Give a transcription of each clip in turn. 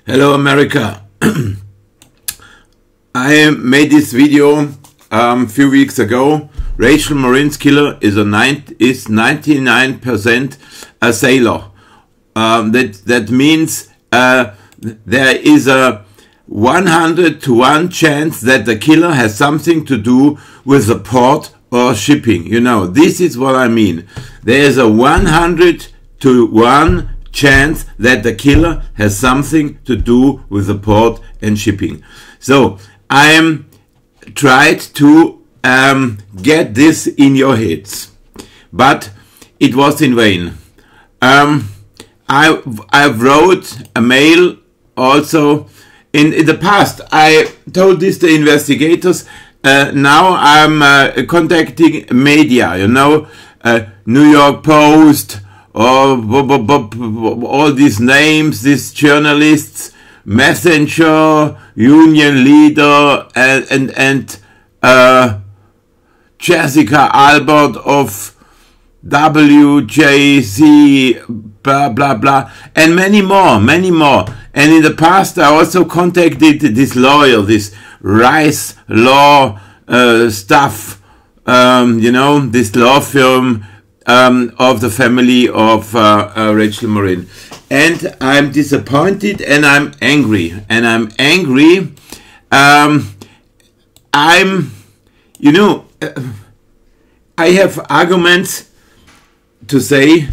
Hello America. I made this video a few weeks ago. Rachel Morin's killer is 99% a sailor. That means there is a 100 to 1 chance that the killer has something to do with the port or shipping. You know, this is what I mean. There is a 100 to 1 chance that the killer has something to do with the port and shipping. So I tried to get this in your heads, but it was in vain. I wrote a mail also in the past. I told this to investigators. Now I'm contacting media, you know, New York Post, or all these names, these journalists, Messenger, Union Leader, and Jessica Albert of WJC, blah blah blah, and many more. And in the past I also contacted this lawyer, this Rice Law stuff, you know, this law firm of the family of Rachel Morin. And I'm disappointed and I'm angry. You know, I have arguments to say,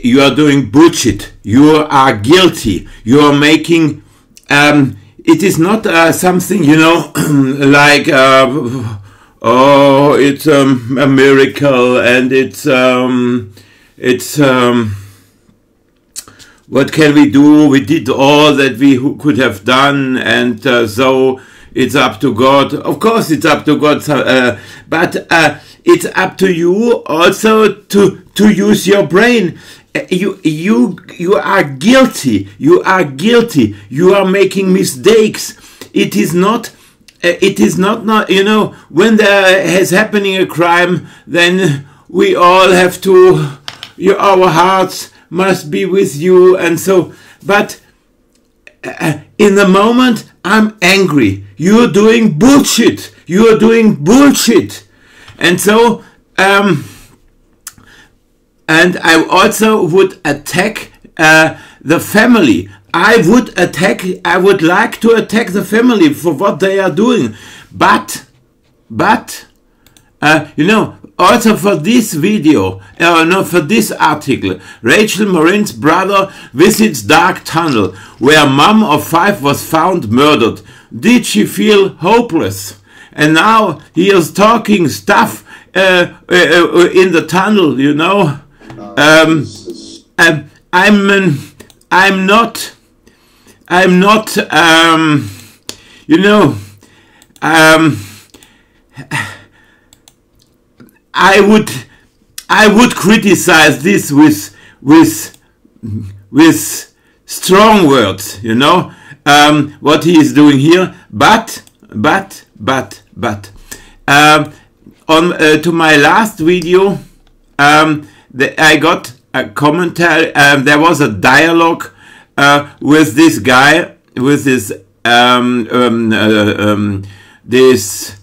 you are doing bullshit, you are guilty, you are making, it is not something, you know, like, oh, it's a miracle, and it's what can we do? We did all that we could have done, and so it's up to God. Of course, it's up to God, but it's up to you also to use your brain. You are guilty. You are guilty. You are making mistakes. It is not, you know, when there is happening a crime, then we all have to, our hearts must be with you, and so, but in the moment, I'm angry. You're doing bullshit. You are doing bullshit. And so, and I also would attack the family. I would like to attack the family for what they are doing. But you know, also for this video, no, for this article, Rachel Morin's brother visits dark tunnel where mom of 5 was found murdered. Did she feel hopeless? And now he is talking stuff in the tunnel, you know. I'm not, you know, I would criticize this with strong words, you know, what he is doing here, but to my last video, I got a commentary. There was a dialogue with this guy, with this this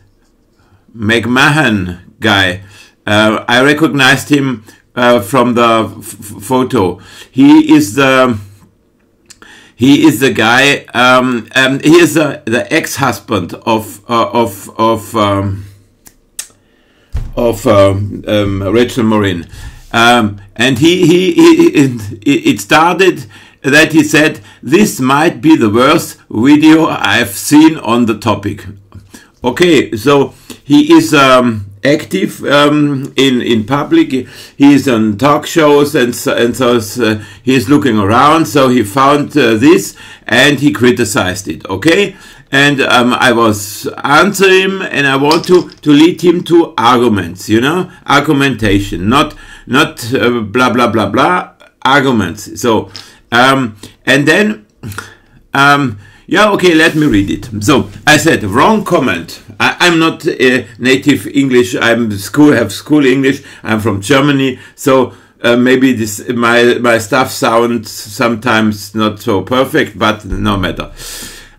McMahon guy. I recognized him from the photo. He is the guy. He is the ex-husband of Rachel Morin, and it started that he said, "This might be the worst video I've seen on the topic." Okay, so he is active in public. He is on talk shows, and so he is looking around. So he found this and he criticized it. Okay, and I was answering him, and I want to lead him to arguments. You know, argumentation, not blah blah blah blah, arguments. So and then yeah, okay, let me read it. So I said, wrong comment. I'm not native English. Have school English. I'm from Germany. So maybe this my stuff sounds sometimes not so perfect, but no matter.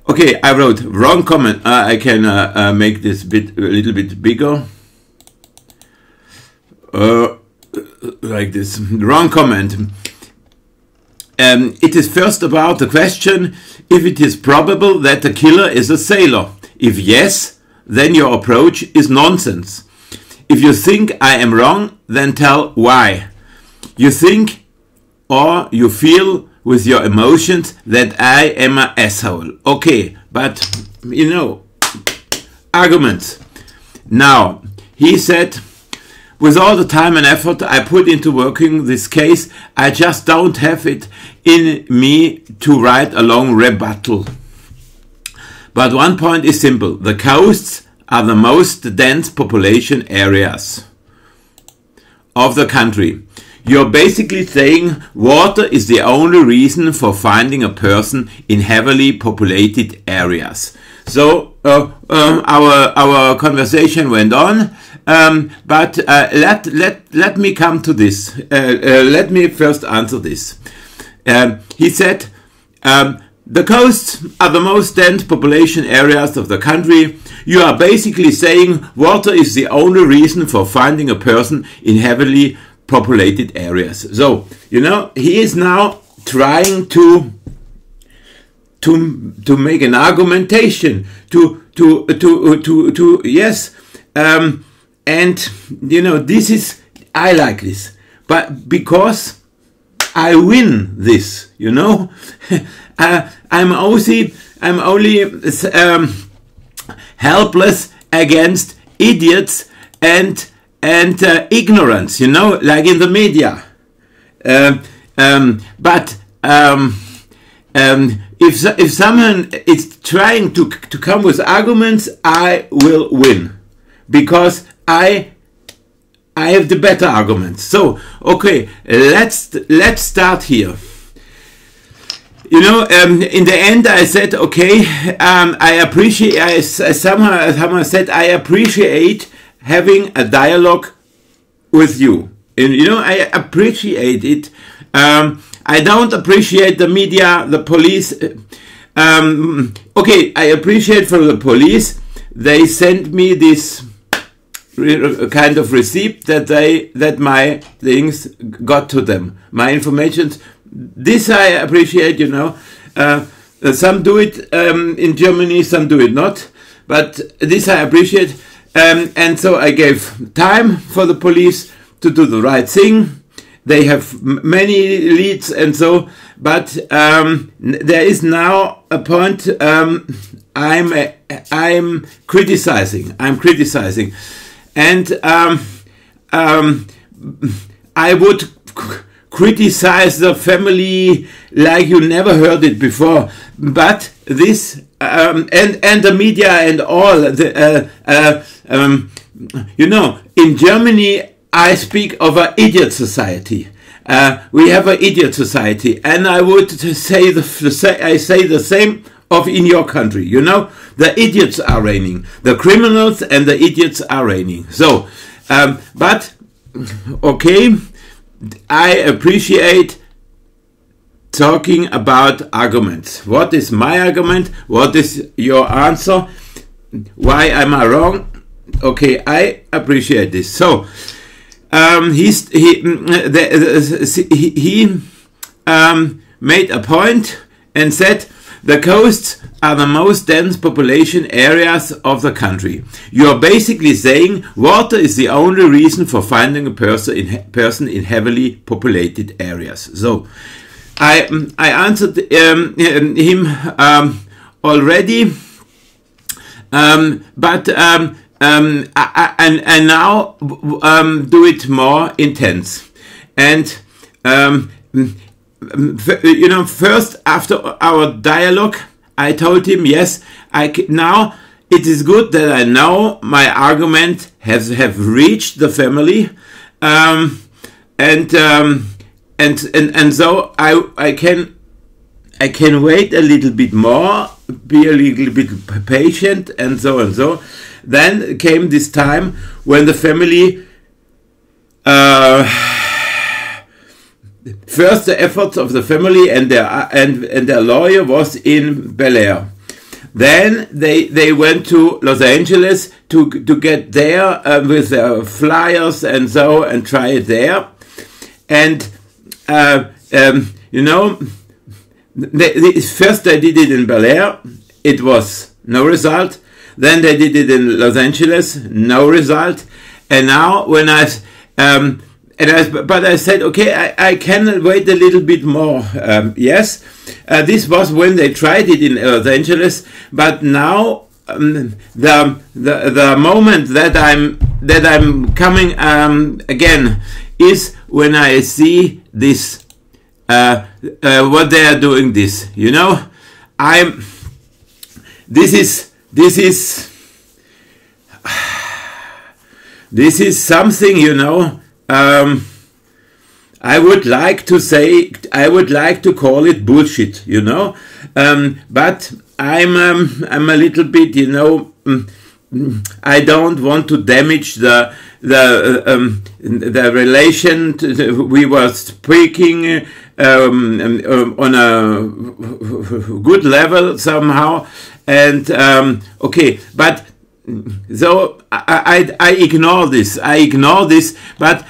Okay, I wrote wrong comment. I can make this a little bit bigger. Like this. Wrong comment. It is first about the question if it is probable that the killer is a sailor. If yes, then your approach is nonsense. If you think I am wrong, then tell why. You think or you feel with your emotions that I am an asshole. Okay, but you know, arguments. Now, he said, with all the time and effort I put into working this case, I just don't have it in me to write a long rebuttal. But one point is simple. The coasts are the most dense population areas of the country. You're basically saying water is the only reason for finding a person in heavily populated areas. So our conversation went on, but let me come to this. Let me first answer this. He said, the coasts are the most dense population areas of the country. You are basically saying water is the only reason for finding a person in heavily populated areas. So, you know, he is now trying to make an argumentation yes, and you know, this is, I like this, but because I win this, you know, I'm only helpless against idiots and ignorance, you know, like in the media. But if someone is trying to come with arguments, I will win because I have the better arguments. So okay, let's start here. You know, in the end, I said, okay, I somehow said I appreciate having a dialogue with you. And, you know, I appreciate it. I don't appreciate the media, the police. Okay, I appreciate for the police. They sent me this kind of receipt that my things got to them, my information. This I appreciate, you know. Some do it in Germany, some do it not. But this I appreciate. And so I gave time for the police to do the right thing. They have many leads and so, but there is now a point I'm criticizing. And I would criticize the family like you never heard it before. But this and the media and all you know, in Germany I speak of an idiot society. We have an idiot society, and I would say I say the same of in your country. You know, the idiots are reigning, the criminals and the idiots are reigning. So, but okay, I appreciate talking about arguments. What is my argument? What is your answer? Why am I wrong? Okay, I appreciate this. So he made a point and said the coasts are the most dense population areas of the country. You are basically saying water is the only reason for finding a person in heavily populated areas. So I answered him already, but I now do it more intense. And you know, first after our dialogue, I told him, yes, now it is good that I know my argument have reached the family, and so I can wait a little bit more, be a little bit patient, and so and so. Then came this time when the family first the efforts of the family and their lawyer was in Bel Air. Then they went to Los Angeles to get there with their flyers and so, and try it there. And you know, first they did it in Bel Air. It was no result. Then they did it in Los Angeles, no result. And now when but I said, okay, I can wait a little bit more. Yes, this was when they tried it in Los Angeles, but now the moment that I'm coming again is when I see this what they are doing. This, you know, this is something, you know. I would like to say, I would like to call it bullshit, you know, but I'm a little bit, you know, I don't want to damage the relation we were speaking on a good level somehow, and okay, but. So I ignore this. But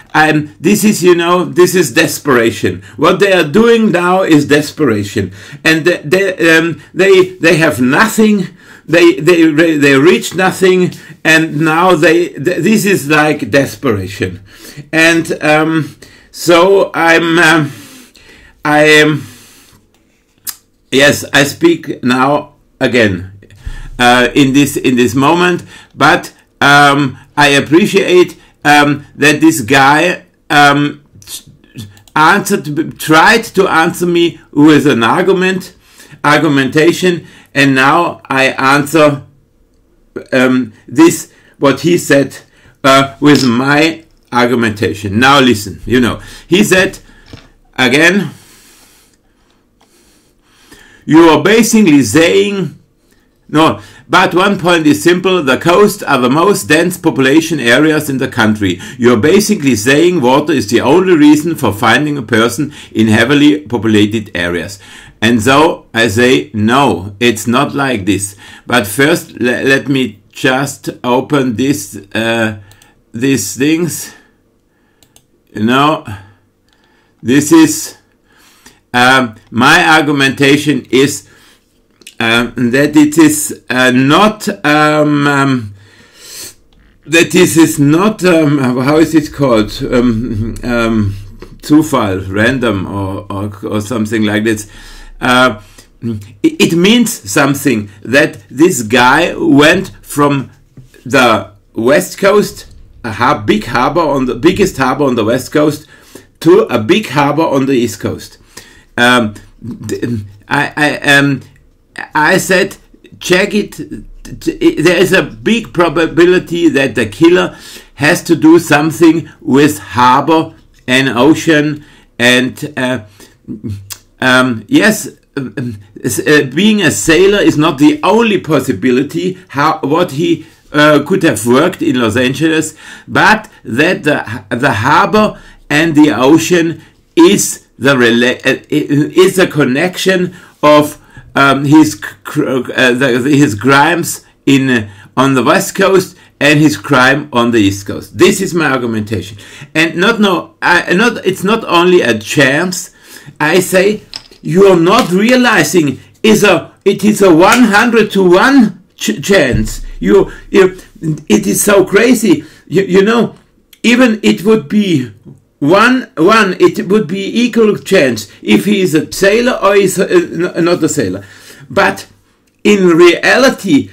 this is, you know, this is desperation. What they are doing now is desperation, and they have nothing. They reach nothing, and now this is like desperation, and so yes, I speak now again. In this moment, but I appreciate that this guy tried to answer me with an argumentation, and now I answer this what he said with my argumentation. Now listen, you know, he said again, you are basically saying. No, but one point is simple. The coasts are the most dense population areas in the country. You're basically saying water is the only reason for finding a person in heavily populated areas. And so I say, no, it's not like this. But first, let me just open these things. You know, this is, my argumentation is, that it is not that this is not how is it called, Zufall, random, or something like this. It means something that this guy went from the west coast, a big harbor on the biggest harbor on the west coast, to a big harbor on the east coast. I said, check it. There is a big probability that the killer has to do something with harbor and ocean, and yes, being a sailor is not the only possibility. What he could have worked in Los Angeles, but that the harbor and the ocean is a connection of his crimes on the west coast and his crime on the east coast. This is my argumentation, and it's not only a chance. I say you are not realizing it is a 100 to 1 chance. It is so crazy. You know, even it would be one, it would be equal chance if he is a sailor or is not a sailor. But in reality,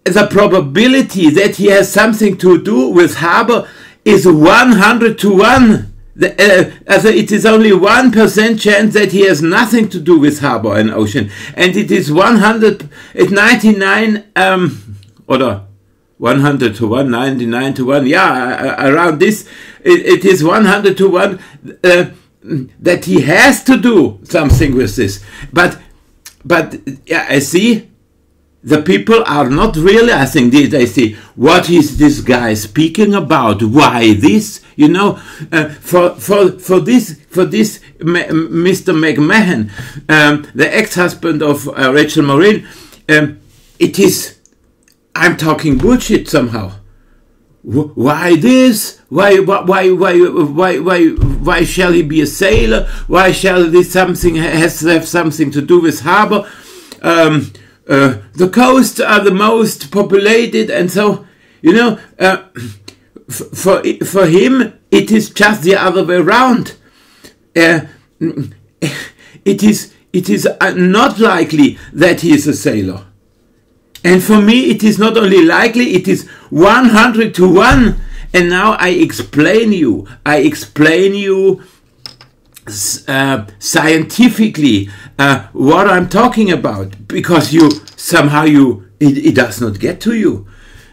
the probability that he has something to do with harbor is 100 to 1. It is only 1% chance that he has nothing to do with harbor and ocean, and it is 99 or 100 to 1, 99 to 1, yeah, around this, it is 100 to 1 that he has to do something with this. But yeah, I see the people are not realizing this. They see, what is this guy speaking about? Why this? You know, for this Mr. McMahon, the ex-husband of Rachel Morin, it is, I'm talking bullshit somehow. Why this? Why shall he be a sailor? Why shall this something has to have something to do with harbor? The coasts are the most populated, and so, you know, for him it is just the other way around. It is not likely that he is a sailor. And for me, it is not only likely, it is 100 to 1. And now I explain you scientifically what I'm talking about, because it does not get to you.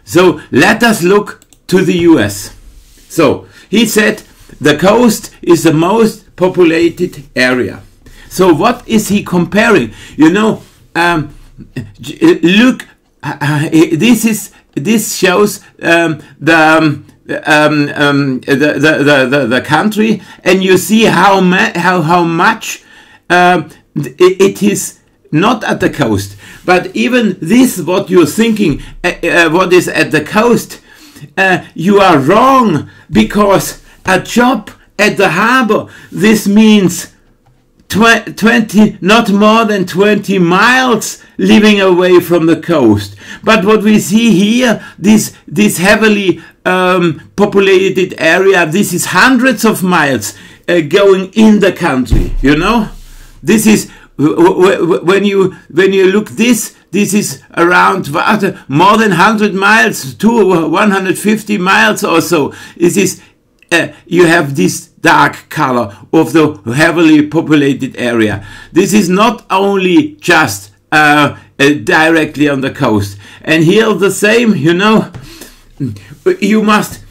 So let us look to the US. So he said the coast is the most populated area. So what is he comparing? You know, look. This shows the country, and you see how much it is not at the coast. But even this, what you're thinking, what is at the coast, you are wrong, because a job at the harbor, this means 20, not more than 20 miles living away from the coast. But what we see here, this heavily populated area, this is hundreds of miles going in the country, you know. This is, when you look this is around more than 100 miles to 150 miles or so. This is, you have this dark color of the heavily populated area. This is not only just directly on the coast. And here the same, you know, you must,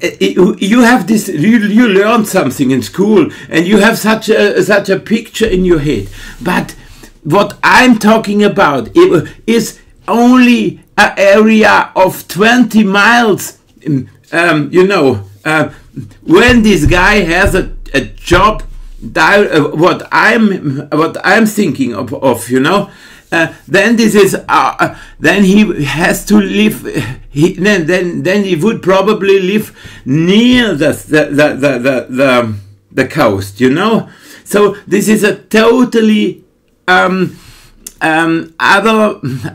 you have this, you learn something in school, and you have such a picture in your head. But what I'm talking about is only an area of 20 miles, you know, when this guy has a job, what I'm thinking of, you know, then this is then he has to live. Then he would probably live near the coast, you know. So this is a totally other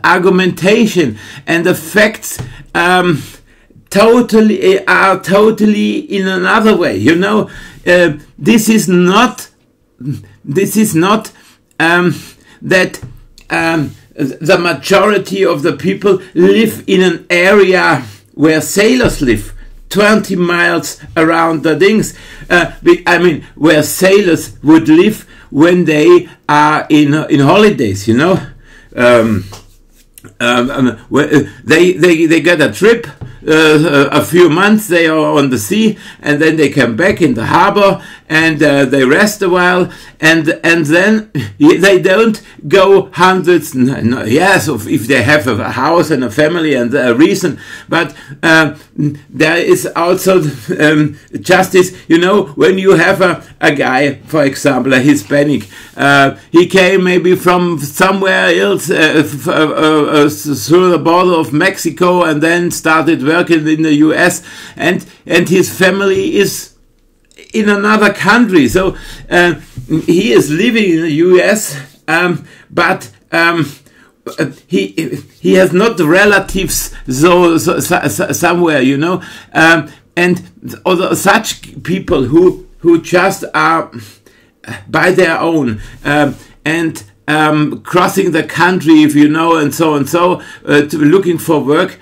argumentation, and the facts are totally in another way, you know. This is not that the majority of the people live in an area where sailors live, 20 miles around the things. I mean, where sailors would live when they are in holidays, you know. They get a trip, a few months they are on the sea, and then they come back in the harbor, and they rest a while, and then they don't go hundreds, yes, if they have a house and a family and a reason, but there is also justice, you know, when you have a guy, for example, a Hispanic, he came maybe from somewhere else through the border of Mexico, and then started working in the US, and his family is in another country, so he is living in the US, but he has not relatives so somewhere, you know, and other such people who just are by their own, and crossing the country, if you know, and so looking for work.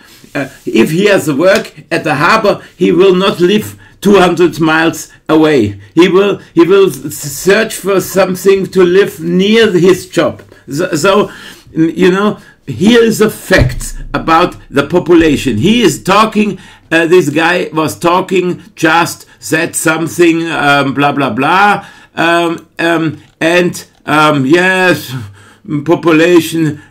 If he has work at the harbor, he will not live 200 miles away. He will search for something to live near his job. So you know, here is the facts about the population. He is talking, this guy was talking, just said something, blah blah blah, and yes, population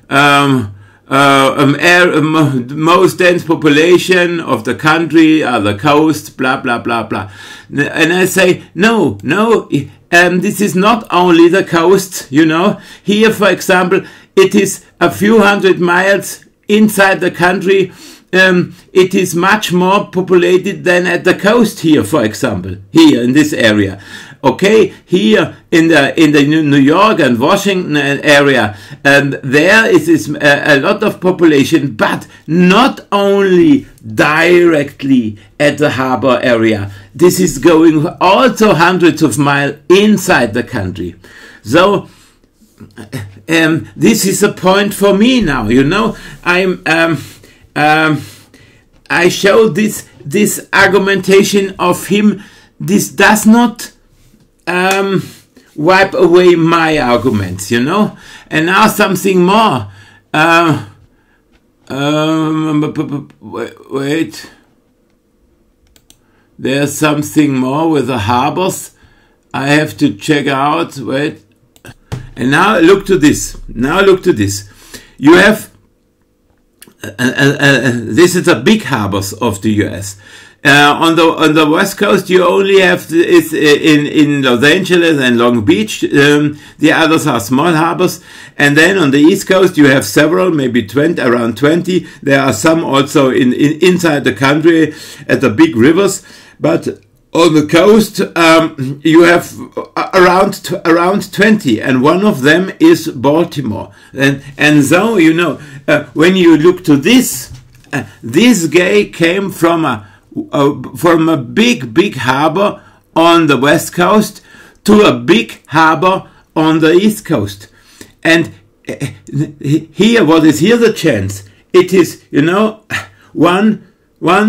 most dense population of the country are the coast, blah, blah, blah, blah. And I say, no, this is not only the coast, you know. Here, for example, it is a few hundred miles inside the country. It is much more populated than at the coast here, for example, here in this area. Okay, here in the New York and Washington area, there is a lot of population, but not only directly at the harbor area. This is going also hundreds of miles inside the country. So this is a point for me now. You know, I show this argumentation of him. This does not wipe away my arguments, you know. And now something more. Wait. There's something more with the harbors. I have to check out. Wait. And now look to this. You have this is the big harbors of the US. On the west coast, you only have in Los Angeles and Long Beach. The others are small harbors, and then on the east coast you have several, maybe around 20. There are some also inside the country at the big rivers, but on the coast you have around 20, and one of them is Baltimore. And so, you know, when you look to this guy came from a big harbor on the west coast to a big harbor on the east coast. And here, what is here the chance? It is, you know, 1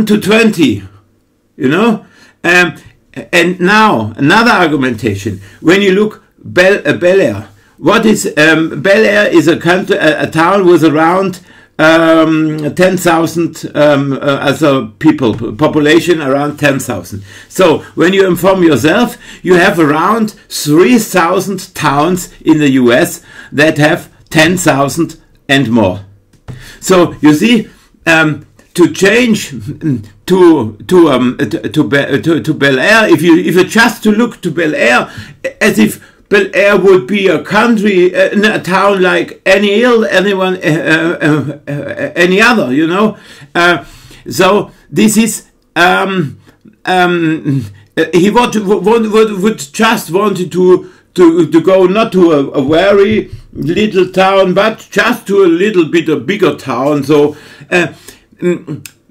to 20, you know. And now another argumentation. When you look Bel Air, what is Bel Air is a country, a town with around 10,000 as a population around 10,000. So when you inform yourself, you have around 3,000 towns in the US that have 10,000 and more. So you see, to change to Bel Air, if you just to look to Bel Air as if Bel Air would be a country, a town like any other, you know. So this is he would just wanted to go not to a very little town, but just to a little bit a bigger town. So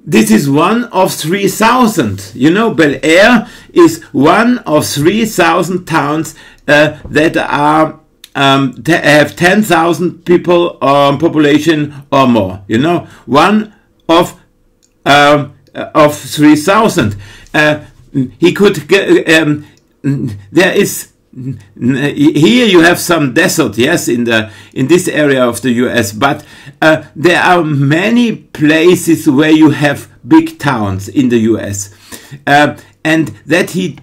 this is one of 3,000. You know, Bel Air is one of 3,000 towns that are have 10,000 people population or more. You know, one of 3,000. He could get. There is. Here you have some desert, yes, in this area of the US, but there are many places where you have big towns in the US, and that he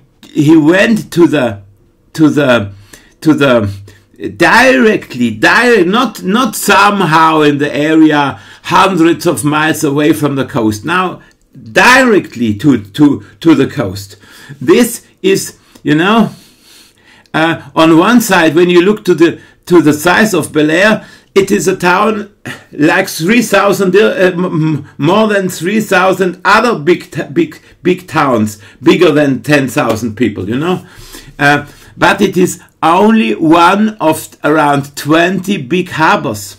went to the directly, not somehow in the area hundreds of miles away from the coast. Now directly to the coast. This is, you know. On one side, when you look to the size of Bel Air, it is a town like 3,000, more than 3,000 other big towns, bigger than 10,000 people, you know. But it is only one of around 20 big harbors.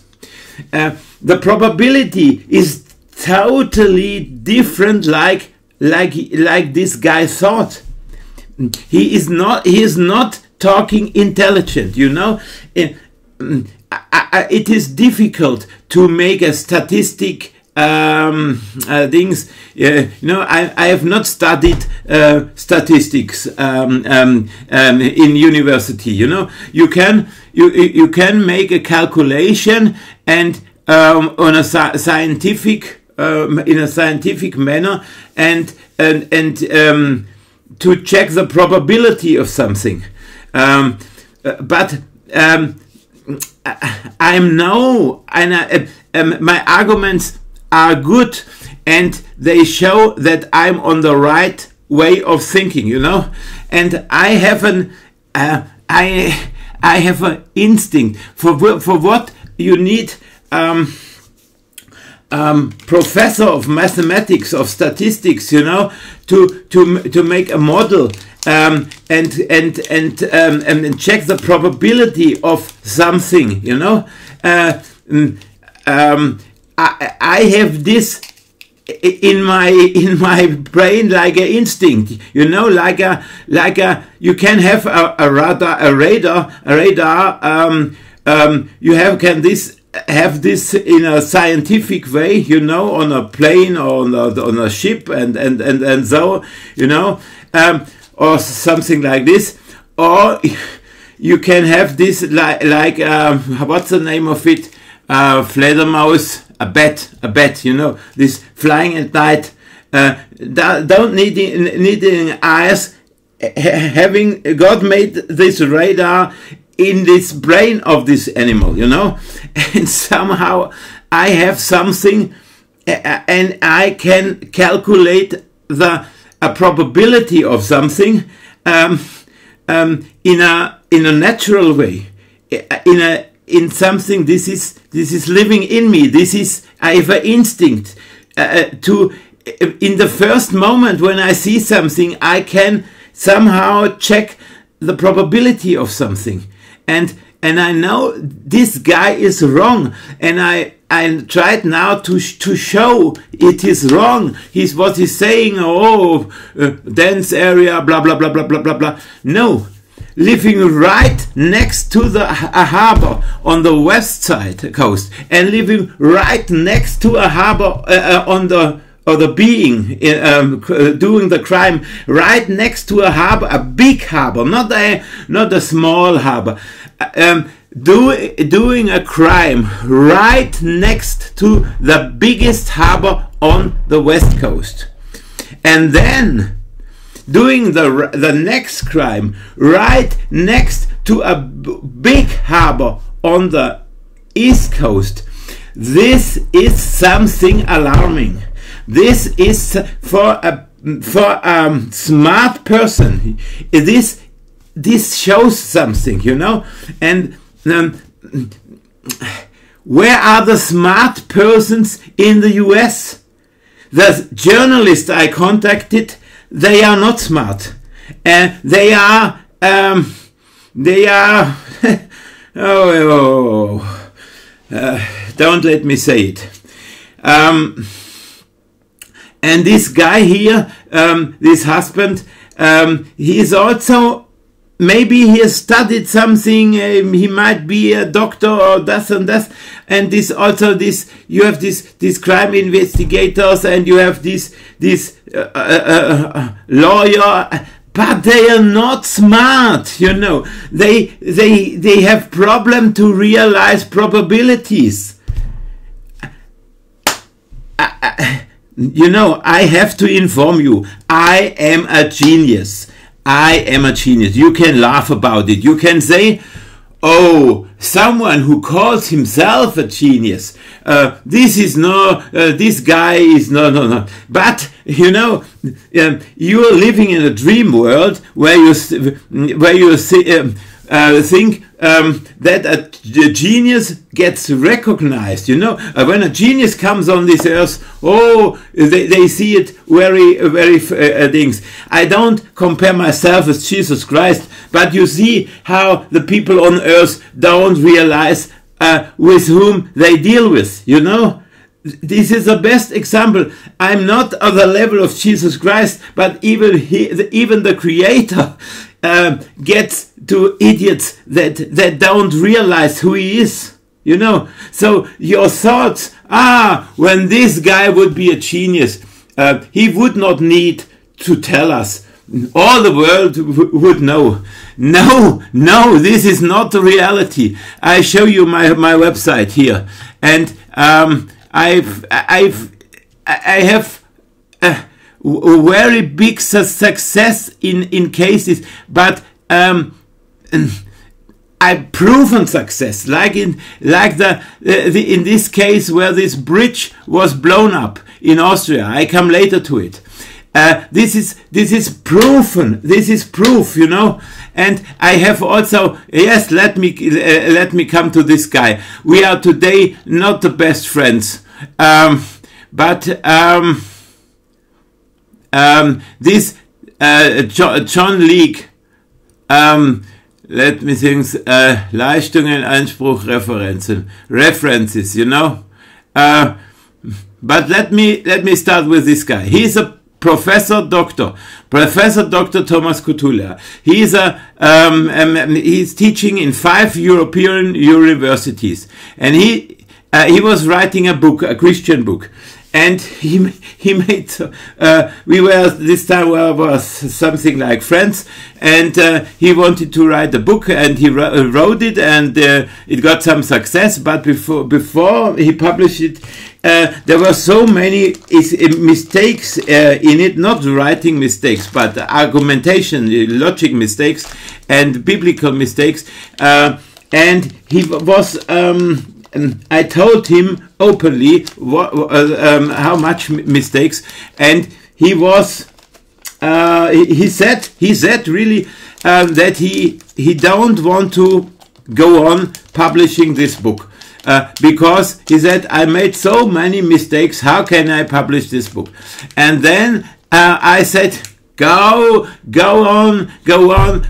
The probability is totally different, like this guy thought. He is not talking intelligent, you know. It is difficult to make a statistic things. You know, I have not studied statistics in university. You know, you can make a calculation and on a scientific in a scientific manner and to check the probability of something. But I'm no, and my arguments are good, and they show that I'm on the right way of thinking, you know, and I have an I have an instinct for what you need. Professor of mathematics, of statistics, you know, to make a model and check the probability of something, you know. I have this in my brain like an instinct, you know, like a you can have a radar. You have this in a scientific way, you know, on a plane or on a ship and so, you know, or something like this, or you can have this like what's the name of it? Fledermaus, a bat, you know, this flying at night, don't needing eyes, having God made this radar in this brain of this animal, you know, and somehow I have something, and I can calculate a probability of something in a natural way, in something. This is living in me. I have an instinct to. In the first moment when I see something, I can somehow check the probability of something. And I know this guy is wrong, and I tried now to show it is wrong. What he's saying, dense area, blah blah blah blah blah blah blah. No, living right next to a harbor on the west side coast, and living right next to a harbor doing the crime right next to a harbor, a big harbor, not a small harbor, doing a crime right next to the biggest harbor on the west coast, and then doing the next crime right next to a big harbor on the east coast. This is something alarming. This is for a smart person. This shows something, you know. And where are the smart persons in the US? The journalists I contacted, they are not smart. They are don't let me say it. And this guy here, this husband, he is also, maybe he has studied something, he might be a doctor or this and that, and you have these crime investigators, and you have this lawyer, but they are not smart, you know. They have problem to realize probabilities. You know, I have to inform you, I am a genius. I am a genius. You can laugh about it. You can say, oh, someone who calls himself a genius, this guy is no. But, you know, you are living in a dream world where you think that a genius gets recognized, you know. When a genius comes on this earth, they see it very things. I don't compare myself with Jesus Christ, but you see how the people on earth don't realize with whom they deal with, you know. This is the best example. I'm not on the level of Jesus Christ, but even the Creator gets to idiots that don't realize who he is, you know. So your thoughts, when this guy would be a genius, he would not need to tell us. All the world would know. No, this is not the reality. I show you my website here, and I have very big success in cases, but I've proven success, like in this case where this bridge was blown up in Austria. I come later to it. This is proven. This is proof, you know. And I have also, yes, let me come to this guy. We are today not the best friends, but this John Leake, let me think, Leistungen, Anspruch, references, you know. But let me start with this guy. He's a Professor Dr. Thomas Kutula. He's teaching in 5 European universities, and he was writing a book, a Christian book, and he made. We were this time was something like friends, and he wanted to write a book, and he wrote it, and it got some success. But before he published it, there were so many mistakes in it, not writing mistakes, but argumentation, logic mistakes, and biblical mistakes. And he was. I told him openly how much mistakes, and he was. He said really that he don't want to go on publishing this book. Because he said, I made so many mistakes, how can I publish this book? And then I said, go on,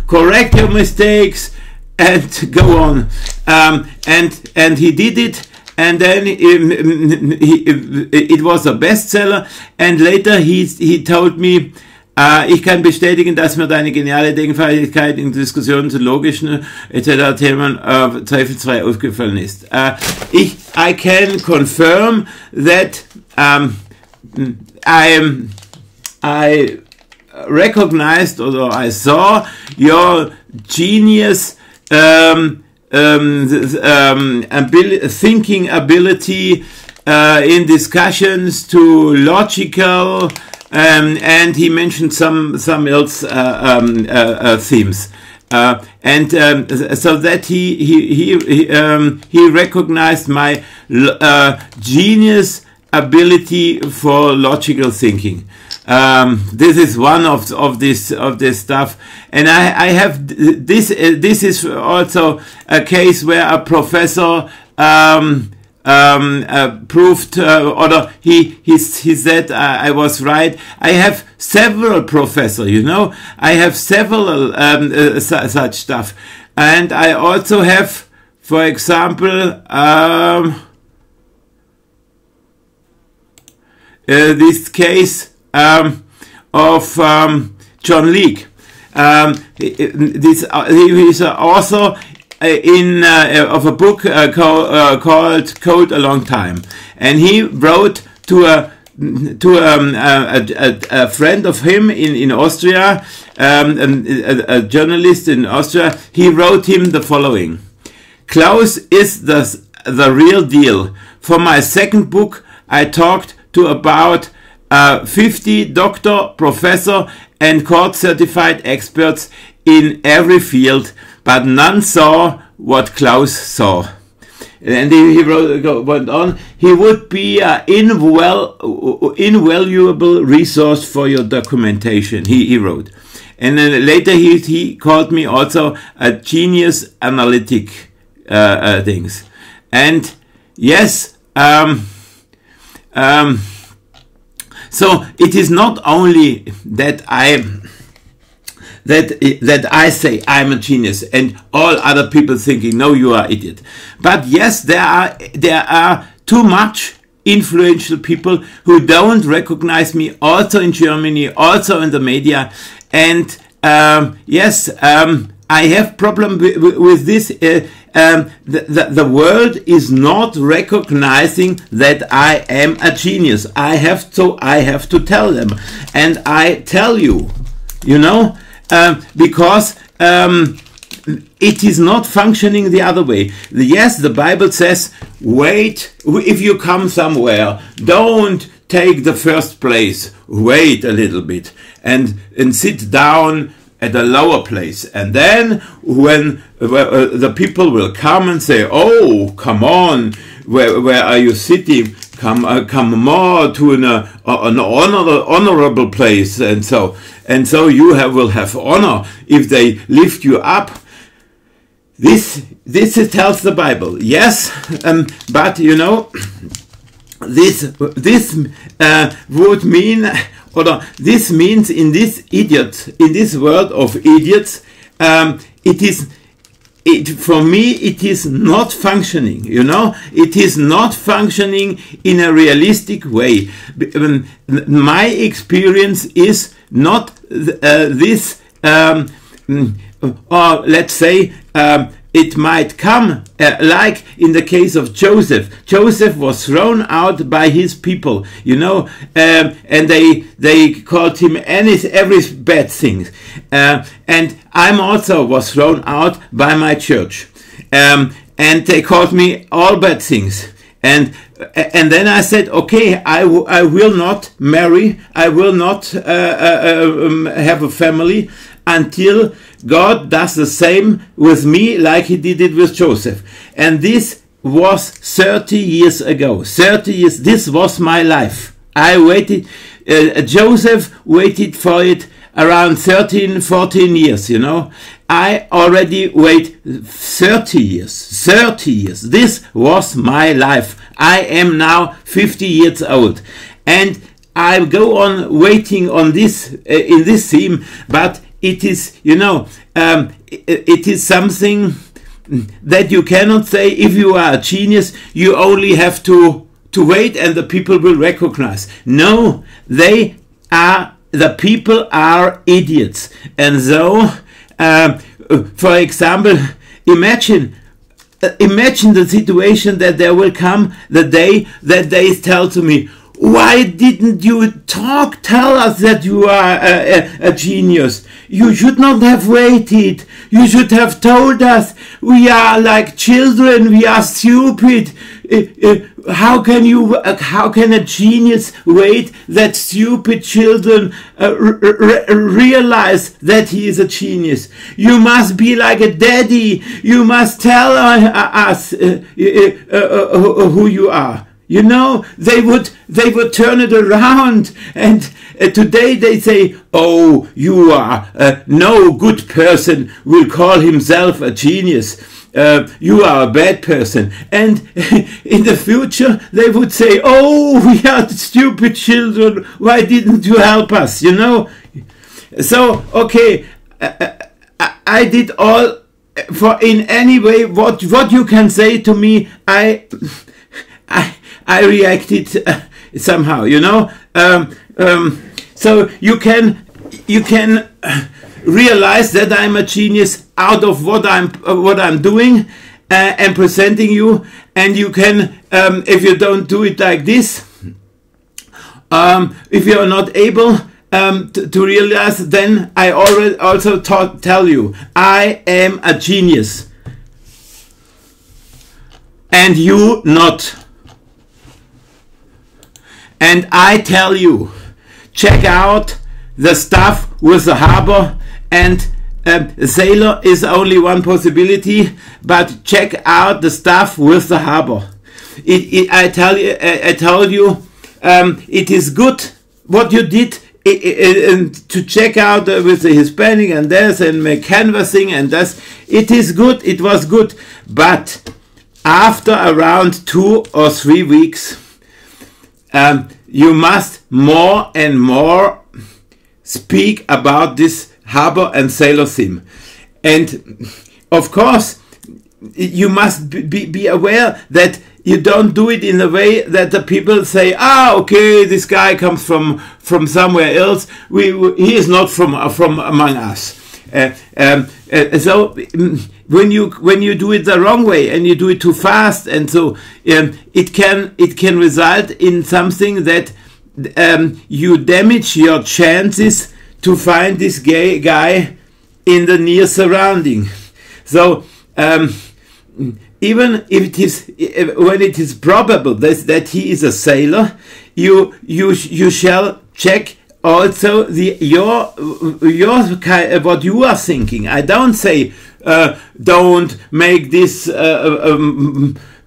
correct your mistakes, and go on. And he did it, and then it was a bestseller, and later he told me, ich kann bestätigen, dass mir deine geniale Denkfähigkeit in Diskussionen zu logischen etc. Themen zweifelsfrei aufgefallen ist. I can confirm that I recognized, or I saw your genius thinking ability in discussions to logical. And he mentioned some else themes, so that he recognized my genius ability for logical thinking. This is one of this stuff, and I have this. This is also a case where a professor. Proved, or he said I was right. I have several professors, you know. I have several such stuff, and I also have, for example, this case of John Leake. He is also of a book called Code a Long Time, and he wrote to a friend of him in Austria, a journalist in Austria. He wrote him the following: Klaus is the real deal. For my second book, I talked to about 50 doctor, professor, and court-certified experts in every field, but none saw what Klaus saw. And he went on, he would be an invaluable resource for your documentation, he wrote. And then later he called me also a genius analytic things. And yes, so it is not only that I say I'm a genius and all other people thinking, no, you are an idiot. But yes, there are too much influential people who don't recognize me, also in Germany, also in the media. And yes, I have problem with this. The world is not recognizing that I am a genius. I have to tell them, and I tell you, you know. Because it is not functioning the other way. Yes, the Bible says, wait, if you come somewhere, don't take the first place. Wait a little bit and sit down at a lower place. And then when the people will come and say, oh, come on, where are you sitting? Come more to an honorable place. And so you will have honor if they lift you up. This tells the Bible, yes, but you know, this would mean, or this means in this world of idiots, for me it is not functioning. You know, it is not functioning in a realistic way. My experience is not this. Or let's say it might come like in the case of Joseph. Joseph was thrown out by his people, you know, and they called him every bad thing. And I also was thrown out by my church, and they called me all bad things. And then I said, okay, I will not marry, I will not have a family until God does the same with me like he did it with Joseph. And this was 30 years ago. 30 years, this was my life. I waited, Joseph waited for it around 13, 14 years, you know. I already wait 30 years, 30 years. This was my life. I am now 50 years old. And I go on waiting on this, in this theme, but it is, you know, it is something that you cannot say if you are a genius, you only have to wait and the people will recognize. No, the people are idiots. And so, for example, imagine the situation that there will come the day that they tell to me, why didn't you tell us that you are a genius? You should not have waited. You should have told us. We are like children. We are stupid. How can a genius wait that stupid children realize that he is a genius? You must be like a daddy. You must tell us who you are. You know, they would turn it around, and today they say, oh, you are no good person will call himself a genius. You are a bad person. And in the future they would say, oh, we are stupid children, why didn't you help us, you know? So, okay, I did all, for in any way, what you can say to me, I reacted somehow, you know. So you can realize that I'm a genius out of what I'm doing and presenting you, and you can, if you don't do it like this, if you are not able to realize, then I already also tell you, I am a genius, and you not. And I tell you, check out the stuff with the harbor, and sailor is only one possibility, but check out the stuff with the harbor. I told you, it is good what you did to check out with the Hispanic and this and make canvassing and this. It is good, it was good, but after around 2 or 3 weeks, you must more and more speak about this harbor and sailor theme. And of course, you must be aware that you don't do it in a way that the people say, ah, okay, this guy comes from somewhere else. He is not from among us. So when you do it the wrong way and you do it too fast, and so it can result in something that you damage your chances to find this gay guy in the near surrounding. So even if it is, when it is probable that he is a sailor, you shall check also what you are thinking. I don't say don't make this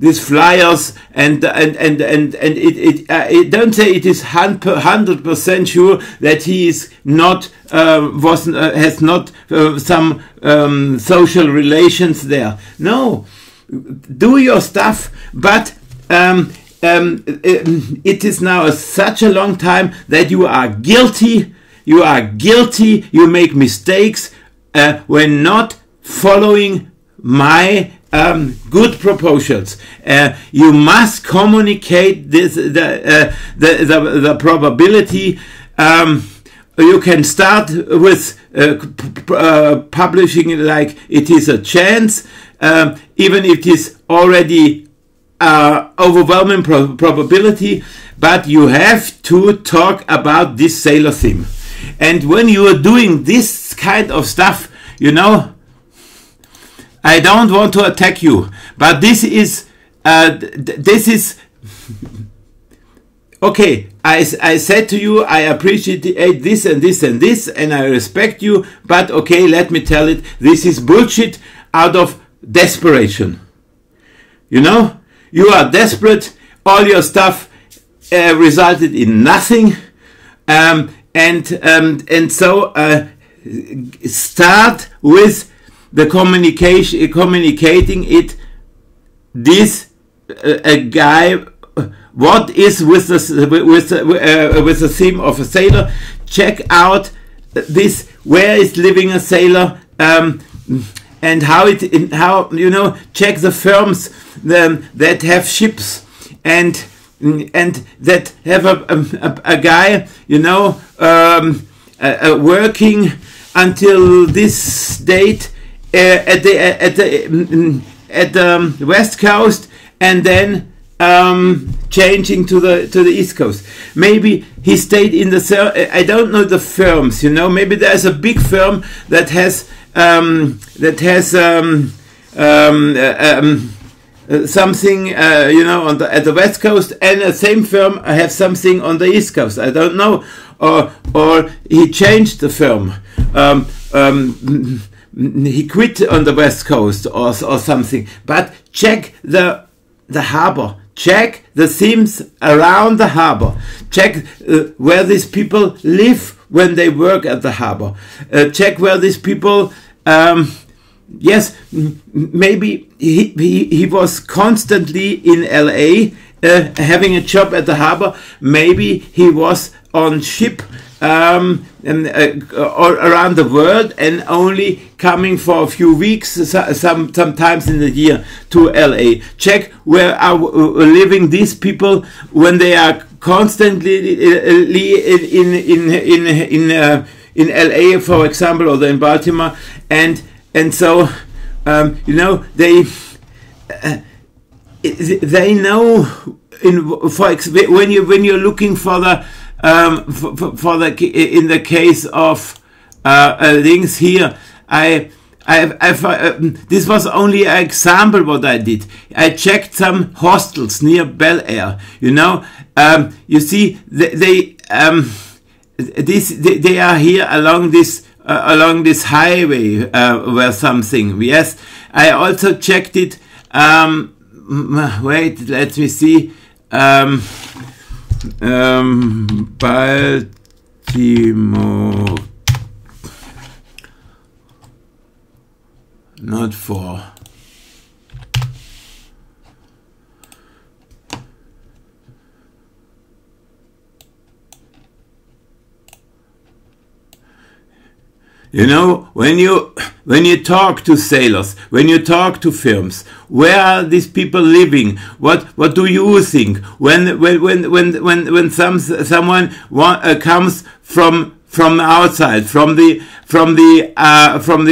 these flyers and it don't say it is 100% sure that he is not has not some social relations there. No, do your stuff, but it is now such a long time that you are guilty. You are guilty. You make mistakes when not following my good proposals. You must communicate this the probability. You can start with publishing it like it is a chance, even if it is already overwhelming probability, but you have to talk about this sailor theme. And when you are doing this kind of stuff, you know, I don't want to attack you, but this is okay. I said to you, I appreciate this and this and this, and I respect you, but okay, let me tell it, this is bullshit out of desperation. You know, you are desperate, all your stuff resulted in nothing, and so start with the communicating it. This a guy. What is with the theme of a sailor? Check out this. Where is living a sailor? And how you know? Check the firms that have ships and that have a guy, you know, working until this date at the West Coast, and then changing to the East Coast. Maybe he stayed in the. I don't know the firms. You know, maybe there's a big firm that has something, you know, at the West Coast, and the same firm have something on the East Coast. I don't know, or he changed the firm. He quit on the West Coast or something. But check the harbor. Check the themes around the harbor. Check where these people live when they work at the harbor. Check where these people. Yes, maybe he was constantly in LA having a job at the harbor. Maybe he was on ship or around the world and only coming for a few weeks, sometimes in the year, to LA. Check where are living these people when they are constantly in LA, for example, or in Baltimore, and so you know, they know when you're looking for the in the case of things here, this was only an example what I did. I checked some hostels near Bel Air. You know, you see, they are here along this highway where something. Yes, I also checked it. Wait, let me see. Baltimore, not for. You know, when you talk to sailors, when you talk to firms, where are these people living? What do you think when someone comes from outside, from the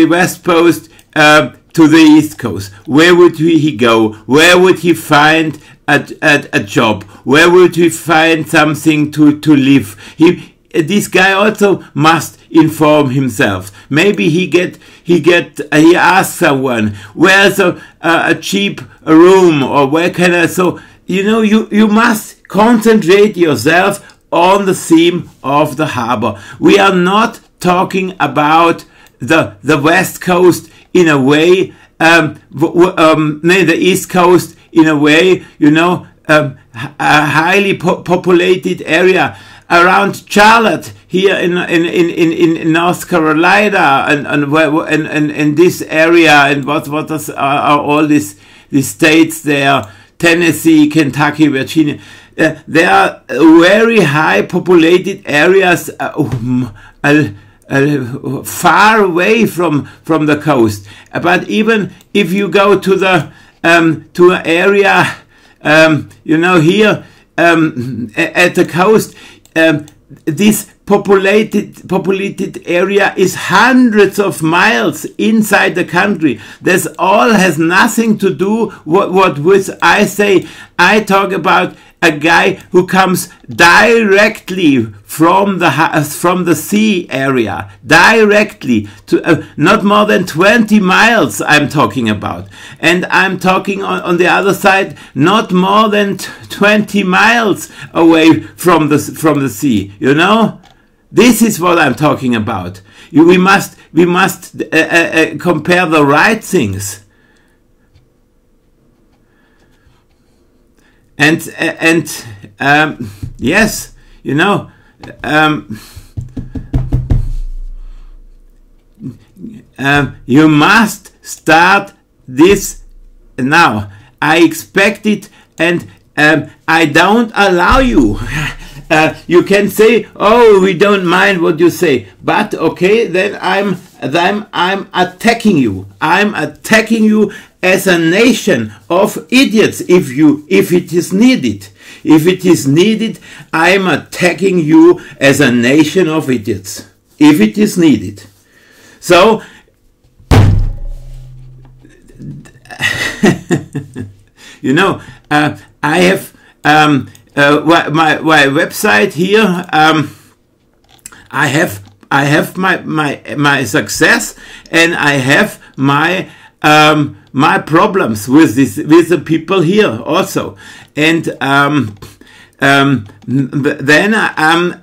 West Coast to the East Coast? Where would he go? Where would he find a job? Where would he find something to live? This guy also must inform himself. Maybe he asks someone, where's a cheap room, or where can I? So you know, you must concentrate yourself on the theme of the harbor. We are not talking about the West Coast in a way, the East Coast in a way, you know, a highly populated area around Charlotte here in North Carolina and this area, and what are all these states there, Tennessee, Kentucky, Virginia. There are very high populated areas far away from the coast. But even if you go to the to an area, you know, here at the coast, this populated area is hundreds of miles inside the country. This all has nothing to do what with I say. I talk about a guy who comes directly from the sea area, directly to not more than 20 miles I'm talking about. And I'm talking on the other side, not more than 20 miles away from the sea, you know? This is what I'm talking about. We must compare the right things. And yes, you know, you must start this now. I expect it, and I don't allow you. You can say, "Oh, we don't mind what you say," but okay, then I'm attacking you. I'm attacking you as a nation of idiots. If it is needed, if it is needed, I'm attacking you as a nation of idiots. If it is needed, so you know, I have my website here. I have my success, and I have my problems with the people here also, and then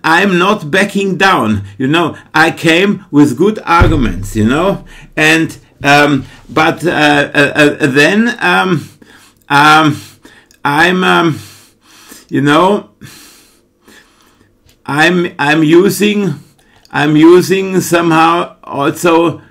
I'm not backing down. You know, I came with good arguments. You know, and but then I'm you know, I'm using somehow also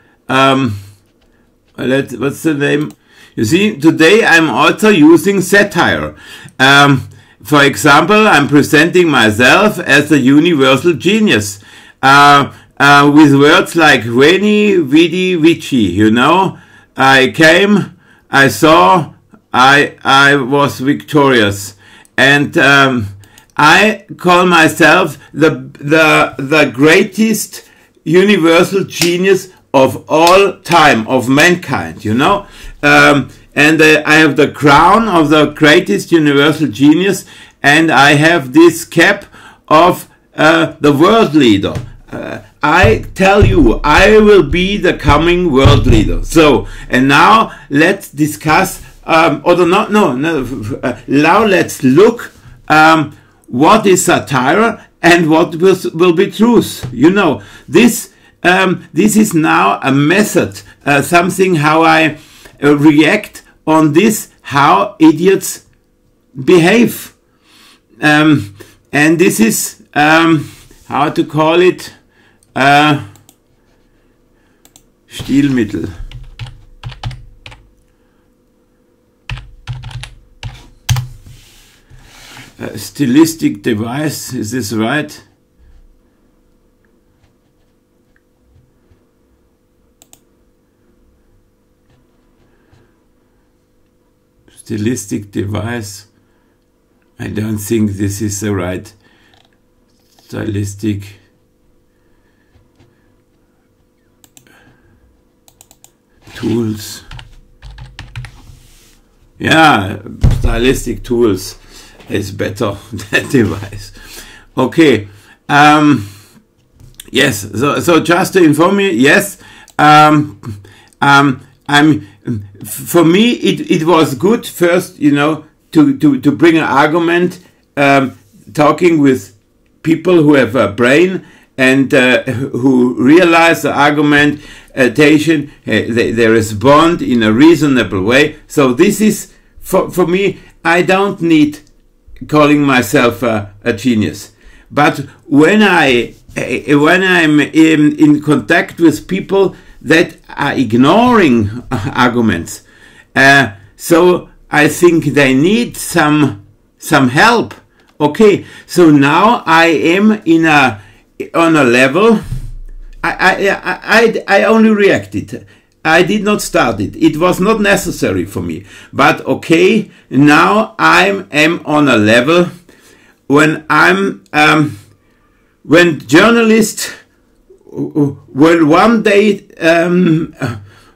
what's the name? You see, today I'm also using satire. For example, I'm presenting myself as a universal genius with words like veni, vidi, vici. You know, I came, I saw, I was victorious, and I call myself the greatest universal genius of all time, of mankind, you know. And I have the crown of the greatest universal genius, and I have this cap of the world leader. I tell you, I will be the coming world leader. So, and now let's discuss, now let's look what is satire and what will be truth. You know, this is now a method, something how I react on this, how idiots behave. And this is, how to call it, Stilmittel. Stylistic device, is this right? Stylistic device. I don't think this is the right stylistic tools. Yeah, stylistic tools is better than device. Okay. Yes. So just to inform you, yes. For me, it was good first, you know, to bring an argument, talking with people who have a brain and who realize the argumentation, they respond in a reasonable way. So this is, for me, I don't need calling myself a genius. But when I'm in contact with people that are ignoring arguments, so I think they need some help. Okay, so now I am on a level. I only reacted. I did not start it. It was not necessary for me. But okay, now I am on a level when when journalists will one day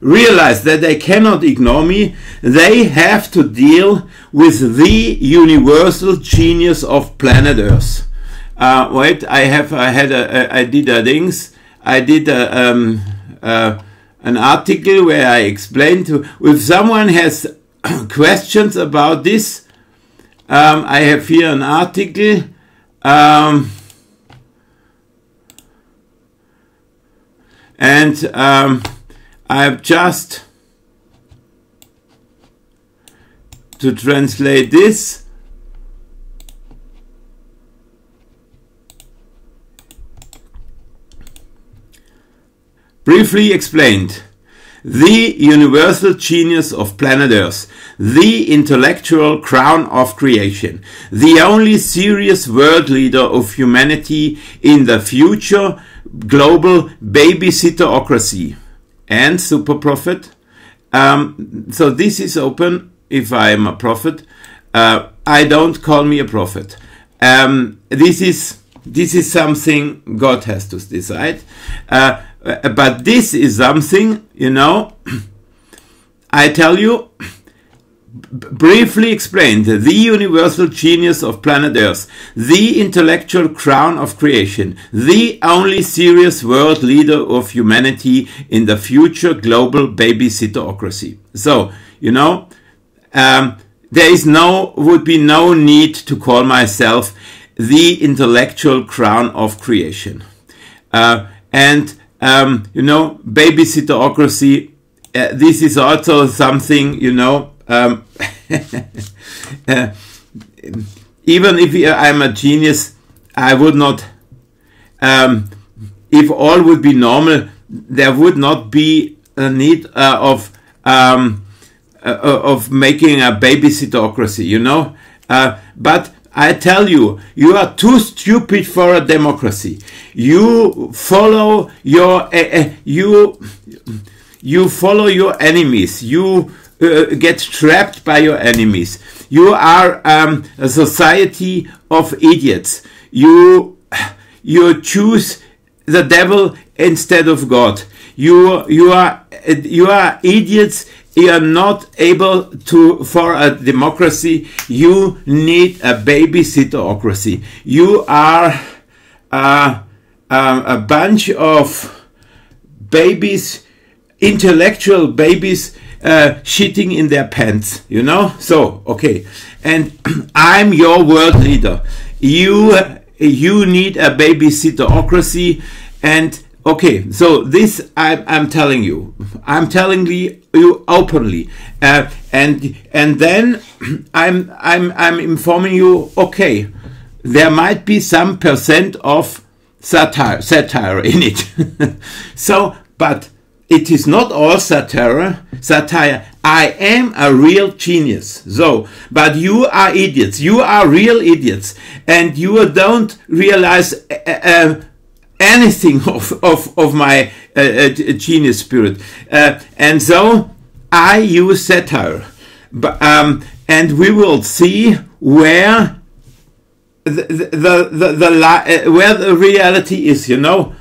realize that they cannot ignore me, they have to deal with the universal genius of planet Earth. Wait, I did an article where I explained if someone has questions about this. I have here an article. And I've just to translate this. Briefly explained, the universal genius of planet Earth, the intellectual crown of creation, the only serious world leader of humanity in the future global babysitterocracy and super prophet. So this is open. If I am a prophet, I don't call me a prophet. This is something God has to decide. But this is something, you know, I tell you, briefly explained, the universal genius of planet Earth, the intellectual crown of creation, the only serious world leader of humanity in the future global babysitterocracy. So, you know, would be no need to call myself the intellectual crown of creation. You know, babysitterocracy, this is also something, you know, even if I'm a genius, I would not, if all would be normal, there would not be a need of making a babysitterocracy, you know. But I tell you, you are too stupid for a democracy. You follow your you follow your enemies. You get trapped by your enemies. You are a society of idiots. You choose the devil instead of God. You are idiots. You are not able for a democracy. You need a babysitterocracy. You are a bunch of babies, intellectual babies, shitting in their pants, you know. So okay, and I'm your world leader. You need a babysitterocracy, and okay, so this I'm telling you. I'm telling you openly, and then I'm informing you. Okay, there might be some percent of satire in it. So, but it is not all satire. I am a real genius. So, but you are idiots. You are real idiots, and you don't realize anything of my genius spirit. And so I use satire, and we will see where where the reality is. You know.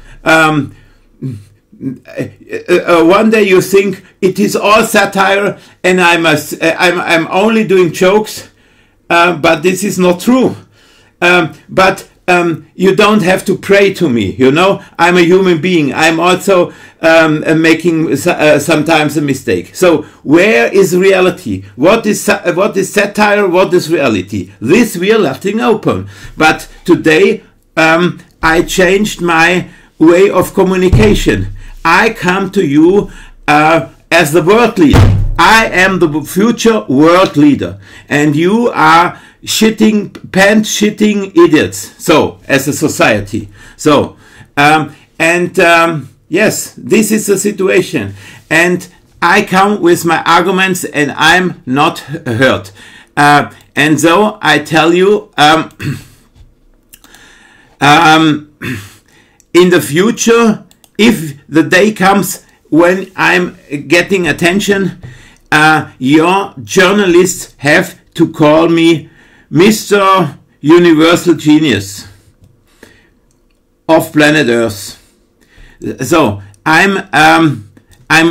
One day you think it is all satire and I'm only doing jokes, but this is not true. But you don't have to pray to me, you know. I'm a human being. I'm also making sometimes a mistake. So where is reality? What is satire? What is reality? This we are letting open. But today I changed my way of communication. I come to you as the world leader. I am the future world leader, and you are pants-shitting idiots. So, as a society. So, yes, this is the situation. And I come with my arguments, and I'm not hurt. And so I tell you, in the future, if the day comes when I'm getting attention, your journalists have to call me Mr. Universal Genius of planet Earth. So I'm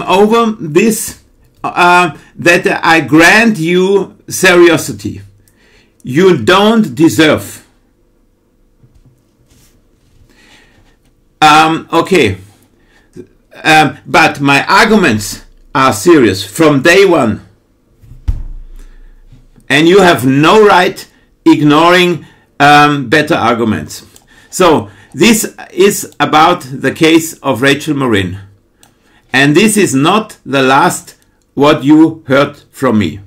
over this, that I grant you seriosity. You don't deserve. Okay. But my arguments are serious from day one. And you have no right ignoring better arguments. So this is about the case of Rachel Morin. And this is not the last what you heard from me.